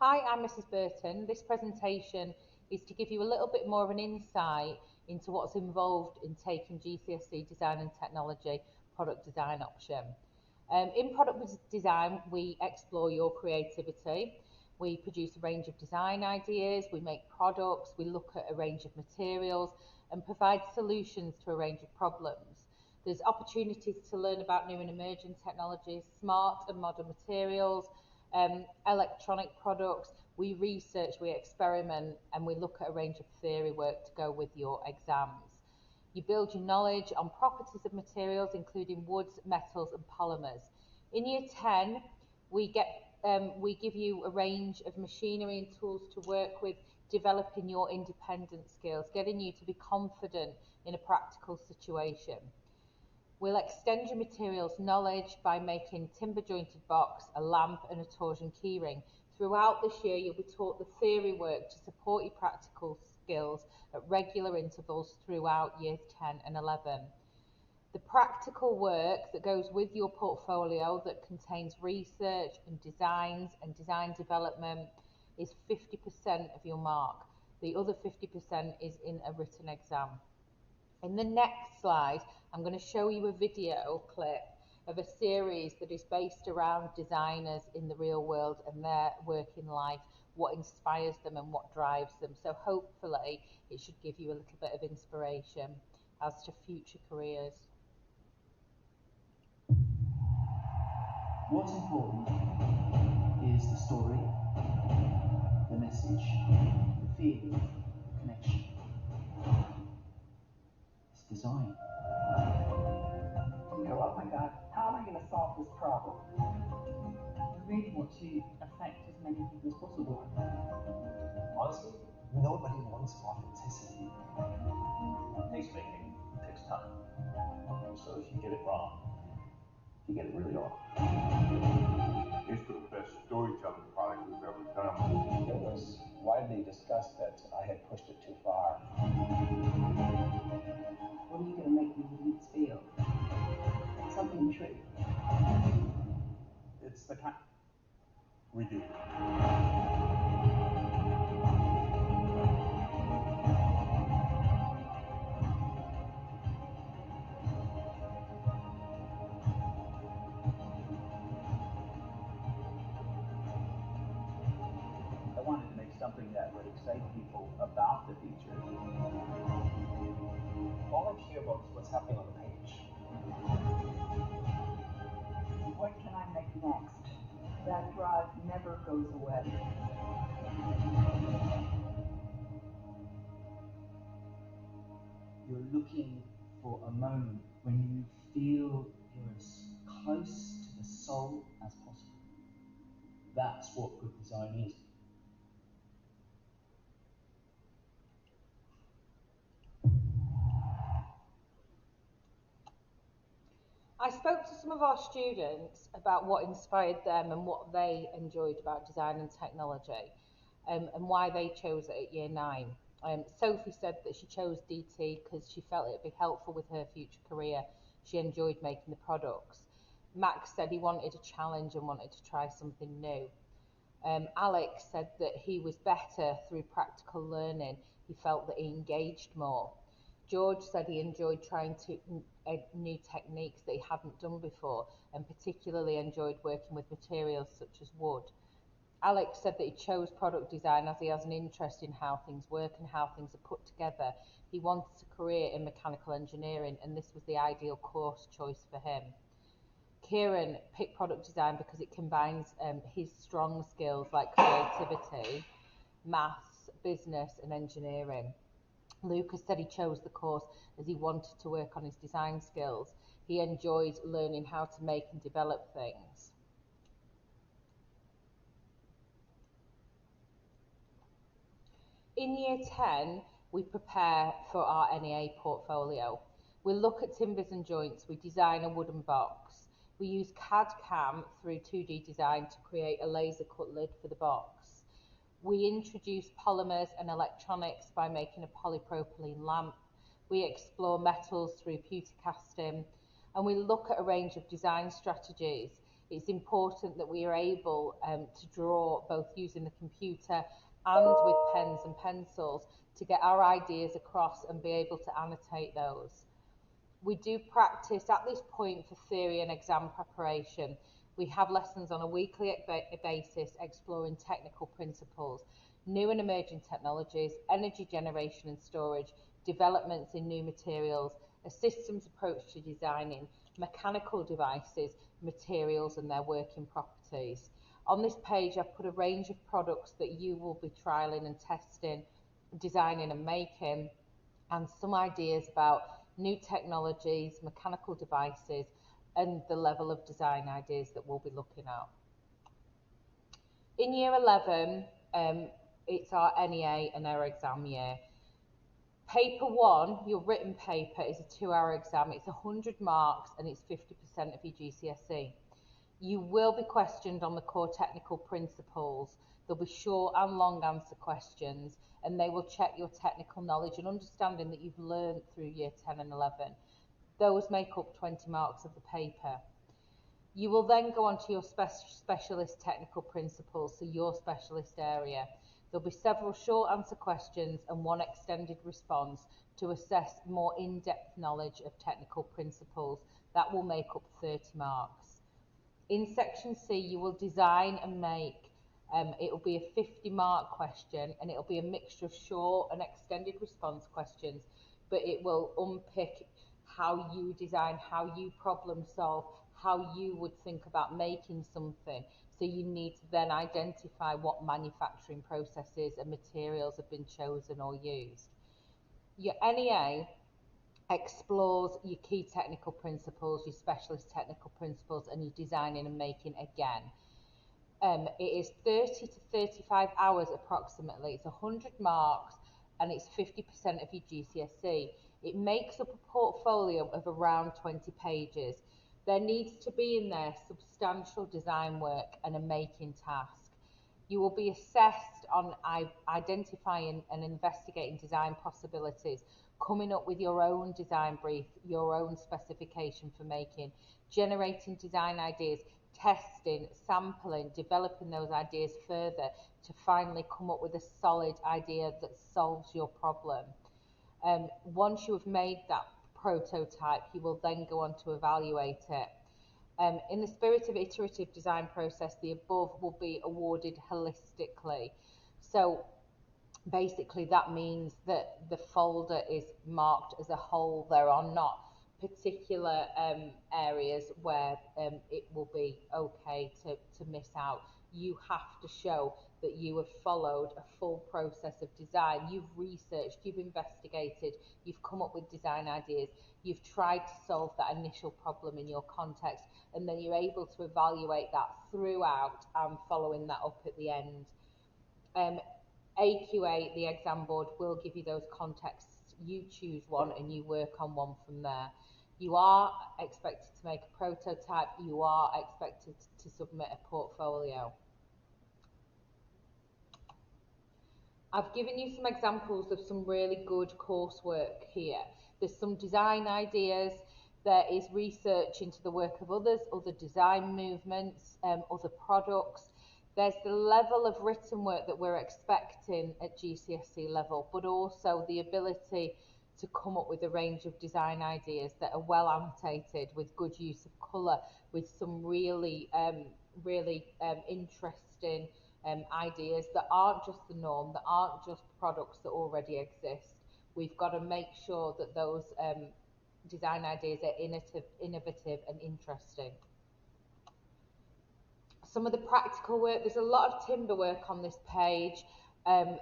Hi, I'm Mrs. Burton. This presentation is to give you a little bit more of an insight into what's involved in taking GCSE Design and Technology product design option. In product design, we explore your creativity. We produce a range of design ideas, we make products, we look at a range of materials and provide solutions to a range of problems. There's opportunities to learn about new and emerging technologies, smart and modern materials, electronic products. We research, we experiment, and we look at a range of theory work to go with your exams. You build your knowledge on properties of materials, including woods, metals, and polymers. In year 10, we give you a range of machinery and tools to work with, developing your independent skills, getting you to be confident in a practical situation. We'll extend your materials knowledge by making timber jointed box, a lamp and a torsion keyring. Throughout this year you'll be taught the theory work to support your practical skills at regular intervals throughout years 10 and 11. The practical work that goes with your portfolio that contains research and designs and design development is 50% of your mark. The other 50% is in a written exam. In the next slide, I'm going to show you a video clip of a series that is based around designers in the real world and their work in life, what inspires them and what drives them. So hopefully it should give you a little bit of inspiration as to future careers. What's important is the story, the message, the feeling, the connection. It's design. You go, oh my God, how am I going to solve this problem? I really want to affect as many people as possible. Honestly, nobody wants authenticity. Taste making takes time. So if you get it wrong, you get it really wrong. It's the best storytelling product we've ever done. It was widely discussed that I had pushed it too far. What are you going to make the audience feel? Something true. It's the kind. We do. I wanted to make something that would excite people about the feature. All I care about is what's happening on the page. What can I make next? That drive never goes away. You're looking for a moment when you feel you're as close to the soul as possible. That's what good design is. I spoke to some of our students about what inspired them and what they enjoyed about design and technology, and why they chose it at year 9. Sophie said that she chose DT because she felt it would be helpful with her future career. She enjoyed making the products. Max said he wanted a challenge and wanted to try something new. Alex said that he was better through practical learning. He felt that he engaged more. George said he enjoyed trying new techniques that he hadn't done before, and particularly enjoyed working with materials such as wood. Alex said that he chose product design as he has an interest in how things work and how things are put together. He wanted a career in mechanical engineering, and this was the ideal course choice for him. Kieran picked product design because it combines his strong skills like creativity, maths, business and engineering. Lucas said he chose the course as he wanted to work on his design skills. He enjoyed learning how to make and develop things. In year 10, we prepare for our NACE portfolio. We look at timbers and joints, we design a wooden box. We use CAD/CAM through 2D design to create a laser cut lid for the box. We introduce polymers and electronics by making a polypropylene lamp. We explore metals through pewter casting, and we look at a range of design strategies. it's important that we are able to draw both using the computer and with pens and pencils to get our ideas across and be able to annotate those. We do practice at this point for theory and exam preparation. We have lessons on a weekly basis exploring technical principles, new and emerging technologies, energy generation and storage, developments in new materials, a systems approach to designing, mechanical devices, materials and their working properties. On this page, I've put a range of products that you will be trialling and testing, designing and making, and some ideas about new technologies, mechanical devices, and the level of design ideas that we'll be looking at. In year 11, it's our NEA and our exam year. Paper 1, your written paper, is a 2-hour exam. It's 100 marks and it's 50% of your GCSE. You will be questioned on the core technical principles. There'll be short and long answer questions, and they will check your technical knowledge and understanding that you've learned through year 10 and 11. Those make up 20 marks of the paper. You will then go on to your specialist technical principles, so your specialist area. There'll be several short answer questions and one extended response to assess more in-depth knowledge of technical principles. That will make up 30 marks. In section C, you will design and make. It will be a 50-mark question, and it will be a mixture of short and extended response questions, but it will unpick how you design, how you problem solve, how you would think about making something. So you need to then identify what manufacturing processes and materials have been chosen or used. Your NEA explores your key technical principles, your specialist technical principles, and your designing and making again. It is 30 to 35 hours approximately. It's 100 marks and it's 50% of your GCSE. It makes up a portfolio of around 20 pages. There needs to be in there substantial design work and a making task. You will be assessed on identifying and investigating design possibilities, coming up with your own design brief, your own specification for making, generating design ideas, testing, sampling, developing those ideas further to finally come up with a solid idea that solves your problem. Once you have made that prototype, you will then go on to evaluate it. In the spirit of iterative design process, the above will be awarded holistically. So basically that means that the folder is marked as a whole. There are not particular areas where it will be okay to miss out. You have to show that you have followed a full process of design. You've researched, you've investigated, you've come up with design ideas, you've tried to solve that initial problem in your context, and then you're able to evaluate that throughout and following that up at the end. AQA, the exam board, will give you those contexts. You choose one and you work on one from there. You are expected to make a prototype. You are expected to submit a portfolio. I've given you some examples of some really good coursework here. There's some design ideas. There is research into the work of others, other design movements, other products. There's the level of written work that we're expecting at GCSE level, but also the ability to come up with a range of design ideas that are well annotated with good use of colour, with some really interesting ideas that aren't just the norm, that aren't just products that already exist. We've got to make sure that those design ideas are innovative and interesting. Some of the practical work, there's a lot of timber work on this page.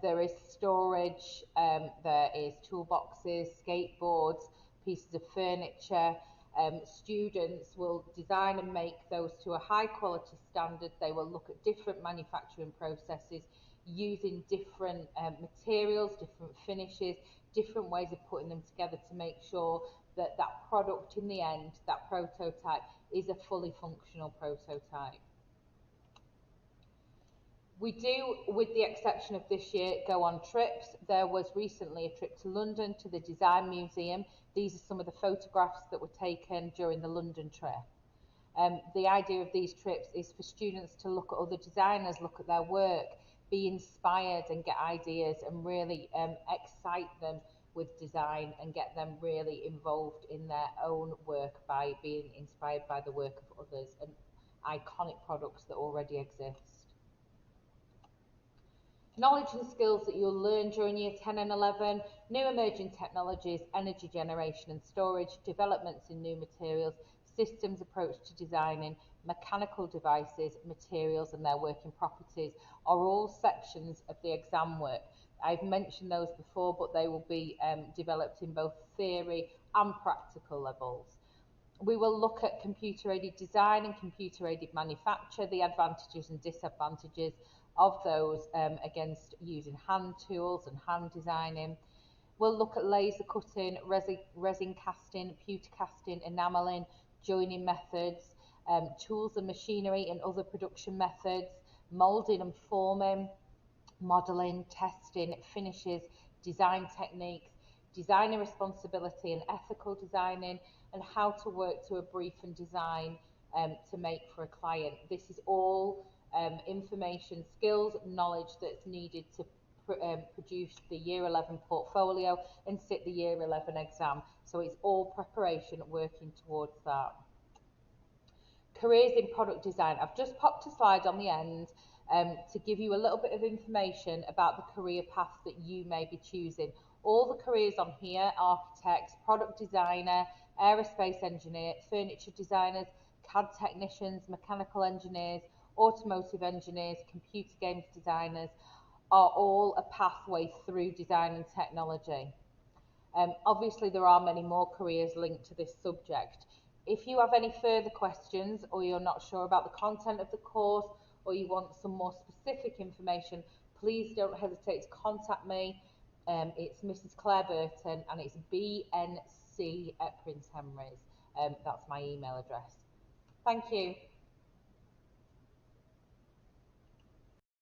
There is storage, there is toolboxes, skateboards, pieces of furniture. Students will design and make those to a high quality standard. They will look at different manufacturing processes using different materials, different finishes, different ways of putting them together to make sure that that product in the end, that prototype, is a fully functional prototype. We do, with the exception of this year, go on trips. There was recently a trip to London to the Design Museum. These are some of the photographs that were taken during the London trip. The idea of these trips is for students to look at other designers, look at their work, be inspired and get ideas, and really excite them with design and get them really involved in their own work by being inspired by the work of others and iconic products that already exist. Knowledge and skills that you'll learn during year 10 and 11, new emerging technologies, energy generation and storage, developments in new materials, systems approach to designing, mechanical devices, materials and their working properties are all sections of the exam work. I've mentioned those before, but they will be developed in both theory and practical levels. We will look at computer-aided design and computer-aided manufacture, the advantages and disadvantages of those against using hand tools and hand designing. We'll look at laser cutting, resin casting, pewter casting, enamelling, joining methods, tools and machinery and other production methods, moulding and forming, modelling, testing, finishes, design techniques, designer responsibility and ethical designing, and how to work to a brief and design to make for a client. This is all information, skills, knowledge that's needed to produce the Year 11 portfolio and sit the Year 11 exam. So it's all preparation working towards that. Careers in product design. I've just popped a slide on the end to give you a little bit of information about the career path that you may be choosing. All the careers on here: architects, product designer, aerospace engineer, furniture designers, CAD technicians, mechanical engineers, automotive engineers, computer games designers, are all a pathway through design and technology. Obviously, there are many more careers linked to this subject. If you have any further questions, or you're not sure about the content of the course, or you want some more specific information, please don't hesitate to contact me. It's Mrs. Claire Burton, and it's bnc@princehenrys. That's my email address. Thank you.